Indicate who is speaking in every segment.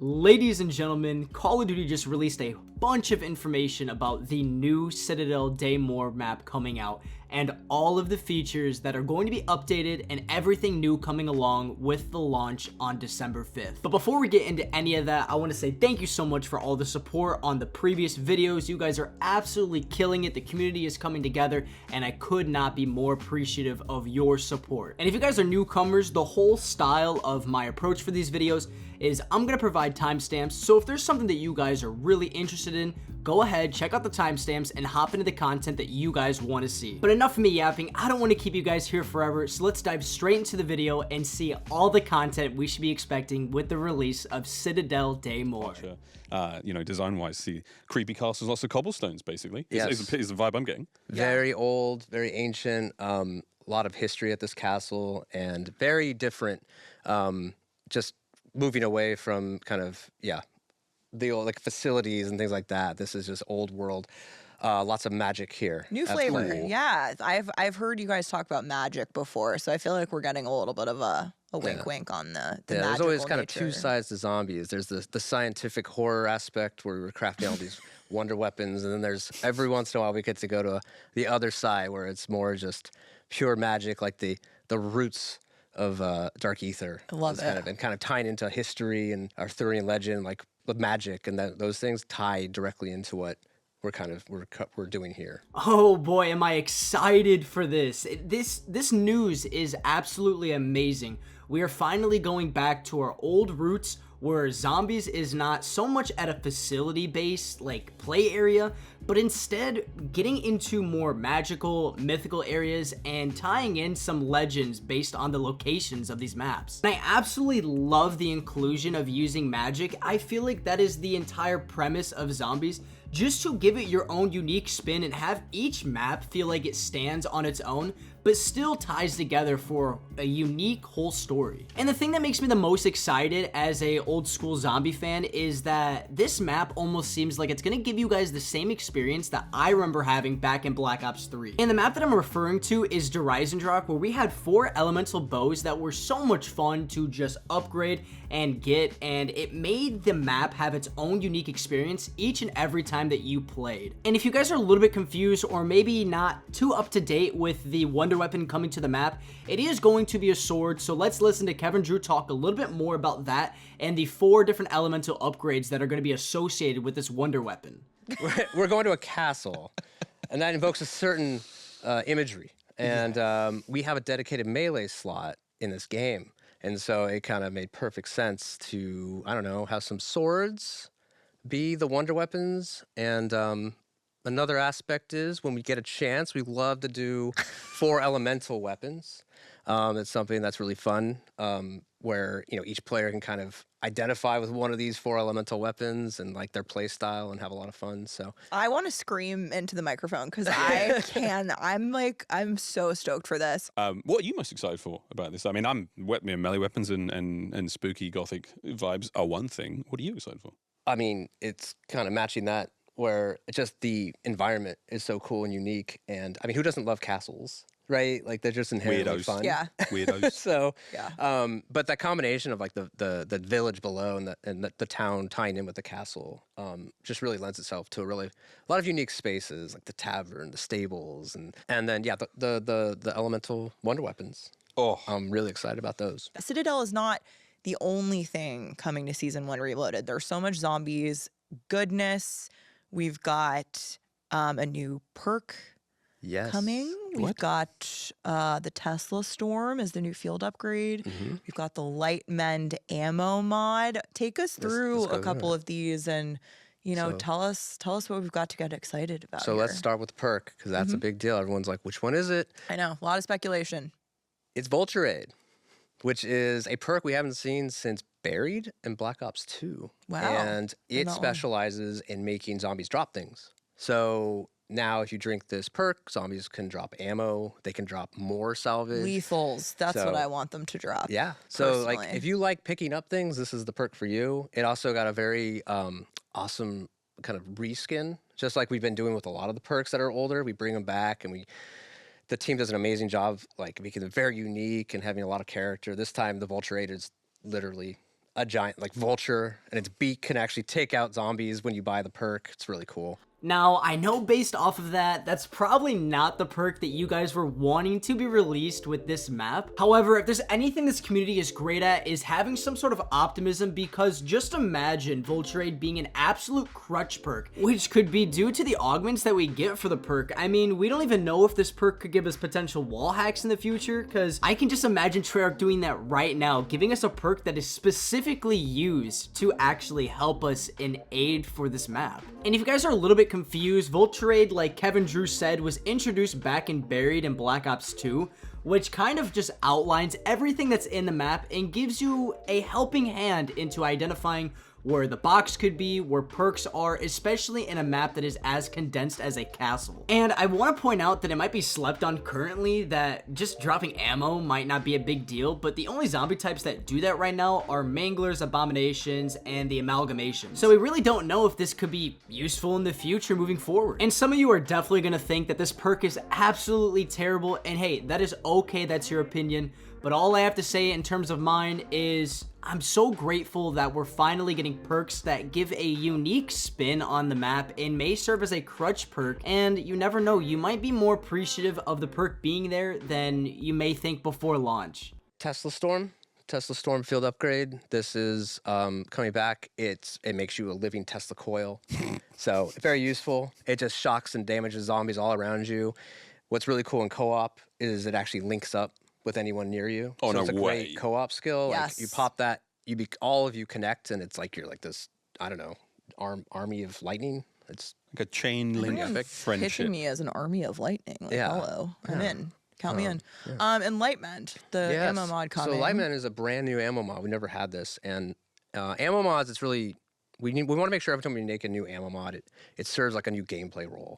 Speaker 1: Ladies and gentlemen, Call of Duty just released a bunch of information about the new Citadelle Des Morts map coming out and all of the features that are going to be updated and everything new coming along with the launch on December 5th. But before we get into any of that, I want to say thank you so much for all the support on the previous videos. You guys are absolutely killing it. The community is coming together and I could not be more appreciative of your support. And if you guys are newcomers, the whole style of my approach for these videos is I'm going to provide timestamps, so if there's something that you guys are really interested in, go ahead, check out the timestamps, and hop into the content that you guys want to see. But enough of me yapping, I don't want to keep you guys here forever, so let's dive straight into the video and see all the content we should be expecting with the release of Citadelle Des Morts.
Speaker 2: You know, design-wise, the creepy castles, lots of cobblestones, basically.
Speaker 3: Yes.
Speaker 2: Is the vibe I'm getting.
Speaker 3: Very old, very ancient, a lot of history at this castle, and very different, just moving away from kind of, the old, like, facilities and things like that. This is just old world. Lots of magic here.
Speaker 4: New flavor. Cool. Yeah, I've heard you guys talk about magic before, so I feel like we're getting a little bit of a wink on the
Speaker 3: there's always kind of two sides to zombies. There's the scientific horror aspect where we're crafting all these wonder weapons, and then there's every once in a while we get to go to the other side where it's more just pure magic, like the roots of Dark Ether.
Speaker 4: I love it.
Speaker 3: Kind of tying into history and Arthurian legend, like with magic, and those things tie directly into what we're doing here.
Speaker 1: Oh boy, am I excited for this. This news is absolutely amazing. We are finally going back to our old roots where zombies is not so much at a facility-based like play area, but instead getting into more magical, mythical areas and tying in some legends based on the locations of these maps. And I absolutely love the inclusion of using magic. I feel like that is the entire premise of zombies, just to give it your own unique spin and have each map feel like it stands on its own, but still ties together for a unique whole story. And the thing that makes me the most excited as a old school zombie fan is that this map almost seems like it's gonna give you guys the same experience that I remember having back in Black Ops 3. And the map that I'm referring to is Dreisendracht, where we had 4 elemental bows that were so much fun to just upgrade and get, and it made the map have its own unique experience each and every time that you played. And if you guys are a little bit confused or maybe not too up to date with the wonder weapon coming to the map, it is going to be a sword, so let's listen to Kevin Drew talk a little bit more about that and the 4 different elemental upgrades that are going to be associated with this wonder weapon.
Speaker 3: We're going to a castle, and that invokes a certain imagery, and we have a dedicated melee slot in this game, and so it kind of made perfect sense to, I don't know, have some swords be the wonder weapons. And another aspect is when we get a chance, we love to do 4 elemental weapons. It's something that's really fun, where, you know, each player can kind of identify with one of these 4 elemental weapons and like their play style and have a lot of fun. So
Speaker 4: I want to scream into the microphone because I'm so stoked for this.
Speaker 2: What are you most excited for about this? I mean, melee weapons and spooky gothic vibes are one thing. What are you excited for?
Speaker 3: I mean, it's kind of matching that, where it's just the environment is so cool and unique. And I mean, who doesn't love castles, right? Like, they're just inherently fun.
Speaker 4: Yeah.
Speaker 2: Weirdos.
Speaker 3: So,
Speaker 4: yeah.
Speaker 3: But that combination of like the village below and the town tying in with the castle just really lends itself to a lot of unique spaces, like the tavern, the stables, and then the elemental wonder weapons.
Speaker 2: Oh,
Speaker 3: I'm really excited about those.
Speaker 4: Citadel is not the only thing coming to Season 1 Reloaded. There's so much zombies goodness. We've got a new perk coming. We've got the Tesla Storm as the new field upgrade. We've got the Light Mend ammo mod. Take us through a couple of these and, you know, tell us what we've got to get excited about.
Speaker 3: So let's start with the perk, because that's a big deal. Everyone's like, which one is it?
Speaker 4: I know, a lot of speculation.
Speaker 3: It's Vulture Aid, which is a perk we haven't seen since Buried in Black Ops 2.
Speaker 4: Wow.
Speaker 3: And it specializes in making zombies drop things. So now if you drink this perk, zombies can drop ammo. They can drop more salvage.
Speaker 4: Lethals. That's what I want them to drop.
Speaker 3: Yeah. So like, if you like picking up things, this is the perk for you. It also got a very awesome kind of reskin, just like we've been doing with a lot of the perks that are older. We bring them back, and the team does an amazing job like making them very unique and having a lot of character. This time the Vulture Aid is literally a giant like vulture, and its beak can actually take out zombies when you buy the perk. It's really cool.
Speaker 1: Now, I know based off of that, that's probably not the perk that you guys were wanting to be released with this map. However, if there's anything this community is great at is having some sort of optimism, because just imagine Vulture Aid being an absolute crutch perk, which could be due to the augments that we get for the perk. I mean, we don't even know if this perk could give us potential wall hacks in the future, because I can just imagine Treyarch doing that right now, giving us a perk that is specifically used to actually help us in aid for this map. And if you guys are a little bit confused, Vulture Aid, like Kevin Drew said, was introduced back in Buried in Black Ops 2, which kind of just outlines everything that's in the map and gives you a helping hand into identifying where the box could be, where perks are, especially in a map that is as condensed as a castle. And I want to point out that it might be slept on currently that just dropping ammo might not be a big deal, but the only zombie types that do that right now are Manglers, Abominations, and the Amalgamations. So we really don't know if this could be useful in the future moving forward. And some of you are definitely going to think that this perk is absolutely terrible, and hey, that is okay, that's your opinion. But all I have to say in terms of mine is I'm so grateful that we're finally getting perks that give a unique spin on the map and may serve as a crutch perk, and you never know, you might be more appreciative of the perk being there than you may think before launch.
Speaker 3: Tesla Storm field upgrade. This is coming back. It makes you a living Tesla coil. So very useful. It just shocks and damages zombies all around you. What's really cool in co-op is it actually links up with anyone near you.
Speaker 2: Oh,
Speaker 3: so
Speaker 2: no
Speaker 3: it's a
Speaker 2: way.
Speaker 3: great co-op skill.
Speaker 4: Yes.
Speaker 3: Like you pop that, all of you connect, and it's like you're like this, I don't know, army of lightning. It's
Speaker 2: like a chain link friendship.
Speaker 4: Pitching me as an army of lightning. Like,
Speaker 3: Yeah.
Speaker 4: hello, I'm in. Count me in.
Speaker 3: Yeah.
Speaker 4: Enlightenment, the ammo mod coming.
Speaker 3: So Enlightenment is a brand new ammo mod. We never had this, and ammo mods. It's really we want to make sure every time we make a new ammo mod, it serves like a new gameplay role.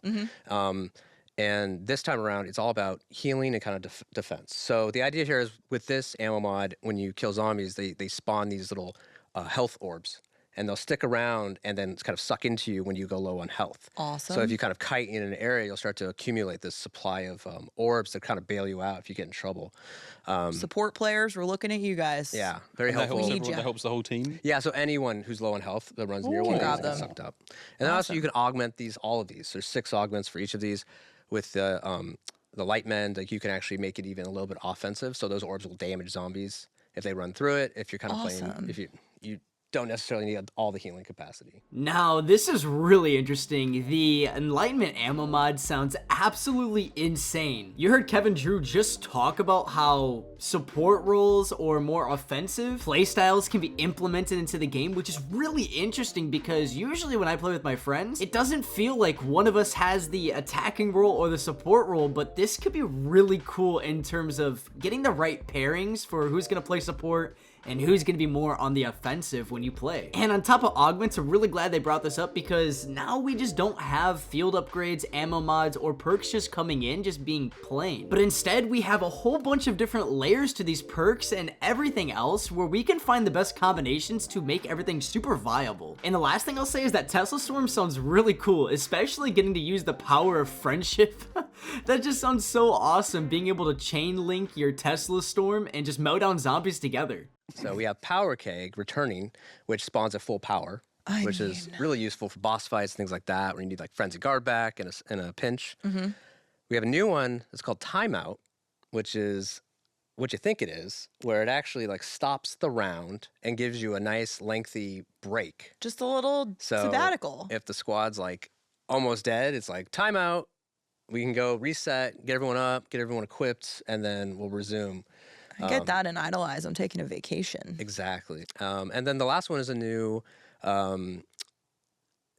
Speaker 3: And this time around, it's all about healing and kind of defense. So the idea here is with this ammo mod, when you kill zombies, they spawn these little health orbs, and they'll stick around and then kind of suck into you when you go low on health.
Speaker 4: Awesome.
Speaker 3: So if you kind of kite in an area, you'll start to accumulate this supply of orbs that kind of bail you out if you get in trouble.
Speaker 4: Support players, we're looking at you guys.
Speaker 3: Yeah, very
Speaker 2: And that
Speaker 3: helpful.
Speaker 2: helps everyone, that helps the whole team.
Speaker 3: Yeah, so anyone who's low on health that runs near one
Speaker 4: grab
Speaker 3: gets
Speaker 4: them.
Speaker 3: sucked up. And then also you can augment all of these. There's 6 augments for each of these. With the Lightmen, like you can actually make it even a little bit offensive. So those orbs will damage zombies if they run through it. If you're kind of playing, if you don't necessarily need all the healing capacity.
Speaker 1: Now, this is really interesting. The Enlightenment ammo mod sounds absolutely insane. You heard Kevin Drew just talk about how support roles or more offensive playstyles can be implemented into the game, which is really interesting because usually when I play with my friends, it doesn't feel like one of us has the attacking role or the support role, but this could be really cool in terms of getting the right pairings for who's going to play support and who's going to be more on the offensive when you play. And on top of augments, I'm really glad they brought this up because now we just don't have field upgrades, ammo mods, or perks just coming in, just being plain. But instead, we have a whole bunch of different layers to these perks and everything else where we can find the best combinations to make everything super viable. And the last thing I'll say is that Tesla Storm sounds really cool, especially getting to use the power of friendship. That just sounds so awesome, being able to chain link your Tesla Storm and just mow down zombies together.
Speaker 3: So we have Power Keg returning, which spawns at full power, which is really useful for boss fights, things like that, where you need like Frenzy Guard back in a pinch. We have a new one that's called Timeout, which is what you think it is, where it actually like stops the round and gives you a nice lengthy break.
Speaker 4: Just a little sabbatical.
Speaker 3: If the squad's like almost dead, it's like timeout. We can go reset, get everyone up, get everyone equipped, and then we'll resume.
Speaker 4: I get that in Idolize. I'm taking a vacation.
Speaker 3: Exactly. And then the last one is a new,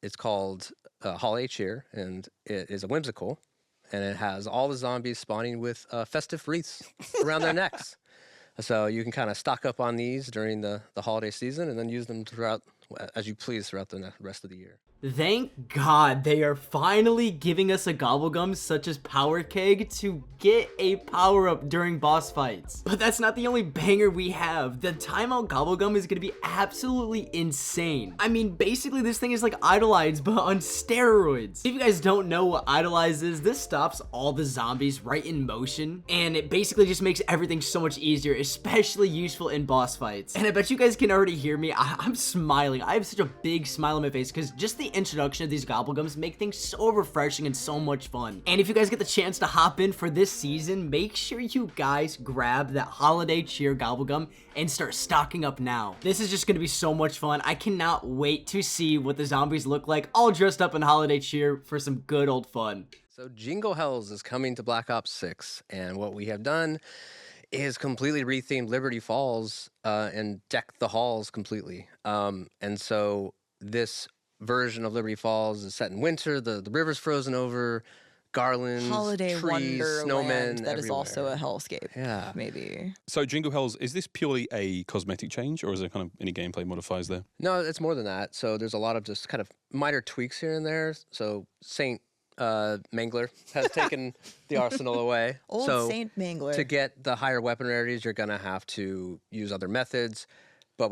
Speaker 3: it's called Holiday Cheer, and it is a whimsical, and it has all the zombies spawning with festive wreaths around their necks. So you can kind of stock up on these during the holiday season and then use them throughout, as you please, throughout the rest of the year.
Speaker 1: Thank God they are finally giving us a Gobble Gums such as Power Keg to get a power up during boss fights. But that's not the only banger we have. The timeout Gobble Gum is going to be absolutely insane. I mean, basically this thing is like Idolize but on steroids. If you guys don't know what Idolize is, this stops all the zombies right in motion, and it basically just makes everything so much easier, especially useful in boss fights. And I bet you guys can already hear me. I'm smiling. I have such a big smile on my face because just the introduction of these Gobble Gums make things so refreshing and so much fun. And if you guys get the chance to hop in for this season, make sure you guys grab that holiday cheer Gobble Gum and start stocking up now. This is just going to be so much fun. I cannot wait to see what the zombies look like all dressed up in holiday cheer for some good old fun.
Speaker 3: So Jingle Hells is coming to Black Ops 6, and what we have done is completely rethemed Liberty Falls and decked the halls completely. And so this version of Liberty Falls is set in winter. The river's frozen over, garlands,
Speaker 4: Holiday
Speaker 3: trees,
Speaker 4: wonderland
Speaker 3: snowmen.
Speaker 4: that is
Speaker 3: everywhere.
Speaker 4: also a hellscape.
Speaker 3: Yeah.
Speaker 4: Maybe.
Speaker 2: So Jingle Hells, is this purely a cosmetic change, or is there kind of any gameplay modifiers there?
Speaker 3: No, it's more than that. So there's a lot of just kind of minor tweaks here and there. So Saint Mangler has taken the arsenal away.
Speaker 4: Old
Speaker 3: so
Speaker 4: Saint Mangler.
Speaker 3: to get the higher weapon rarities, you're gonna have to use other methods. But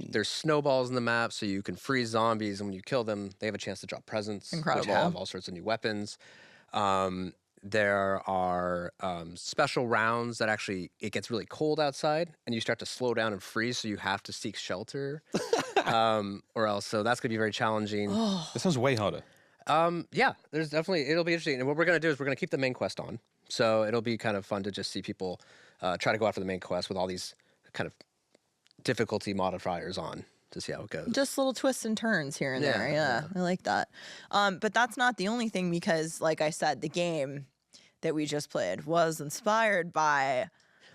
Speaker 3: there's snowballs in the map, so you can freeze zombies, and when you kill them, they have a chance to drop presents,
Speaker 4: Incredible.
Speaker 3: which have all sorts of new weapons. There are special rounds that actually, it gets really cold outside, and you start to slow down and freeze, so you have to seek shelter, or else. So that's gonna be very challenging.
Speaker 2: That sounds way harder.
Speaker 3: Yeah, there's definitely, it'll be interesting. And what we're gonna do is we're gonna keep the main quest on, so it'll be kind of fun to just see people try to go after the main quest with all these kind of difficulty modifiers on to see how it goes.
Speaker 4: Just little twists and turns here and
Speaker 3: Yeah,
Speaker 4: there. Yeah, I like that. But that's not the only thing, because like I said, the game that we just played was inspired by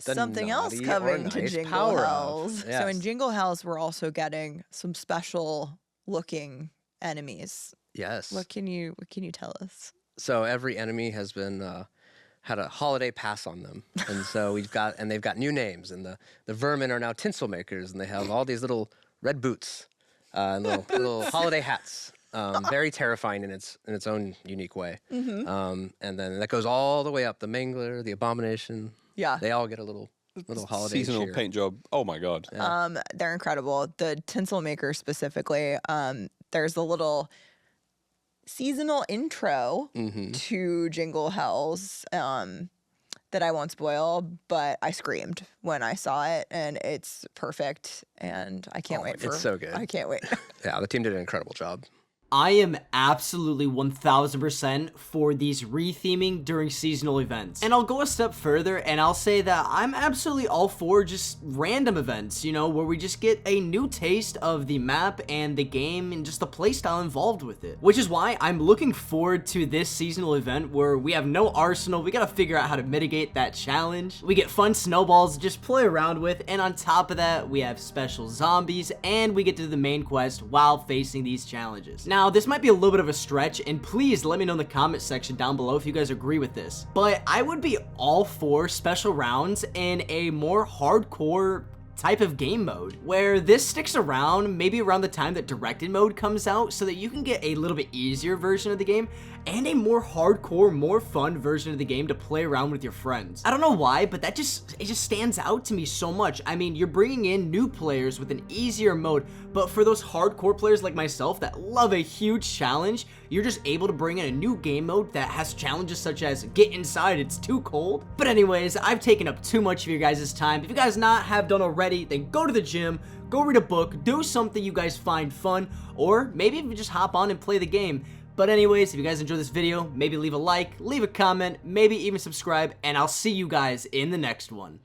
Speaker 3: The
Speaker 4: something else
Speaker 3: naughty or
Speaker 4: coming to
Speaker 3: nice
Speaker 4: Jingle
Speaker 3: power-up.
Speaker 4: Hells. So in
Speaker 3: Yes.
Speaker 4: Jingle Hells, we're also getting some special looking enemies.
Speaker 3: Yes.
Speaker 4: What can you tell us?
Speaker 3: So every enemy has been had a holiday pass on them, and so they've got new names, and the vermin are now tinsel makers, and they have all these little red boots, and little holiday hats. Very terrifying in its own unique way. And then that goes all the way up. The Mangler, the Abomination.
Speaker 4: Yeah.
Speaker 3: They all get a little holiday
Speaker 2: Seasonal
Speaker 3: cheer.
Speaker 2: paint job. Oh my god.
Speaker 4: They're incredible. The tinsel maker specifically, there's a little seasonal intro to Jingle Hells that I won't spoil, but I screamed when I saw it, and it's perfect, and I can't wait for
Speaker 3: it's so good.
Speaker 4: I can't wait.
Speaker 3: Yeah, the team did an incredible job.
Speaker 1: I am absolutely 1000% for these retheming during seasonal events. And I'll go a step further and I'll say that I'm absolutely all for just random events, you know, where we just get a new taste of the map and the game and just the playstyle involved with it. Which is why I'm looking forward to this seasonal event where we have no arsenal, we gotta figure out how to mitigate that challenge. We get fun snowballs to just play around with, and on top of that, we have special zombies, and we get to do the main quest while facing these challenges. Now, this might be a little bit of a stretch, and please let me know in the comment section down below if you guys agree with this, but I would be all for special rounds in a more hardcore type of game mode, where this sticks around maybe around the time that directed mode comes out, so that you can get a little bit easier version of the game and a more hardcore, more fun version of the game to play around with your friends. I don't know why, but it just stands out to me so much. I mean, you're bringing in new players with an easier mode, but for those hardcore players like myself that love a huge challenge, you're just able to bring in a new game mode that has challenges such as get inside, it's too cold. But anyways, I've taken up too much of your guys' time. If you guys have done already, then go to the gym, go read a book, do something you guys find fun, or maybe even just hop on and play the game. But anyways, if you guys enjoyed this video, maybe leave a like, leave a comment, maybe even subscribe, and I'll see you guys in the next one.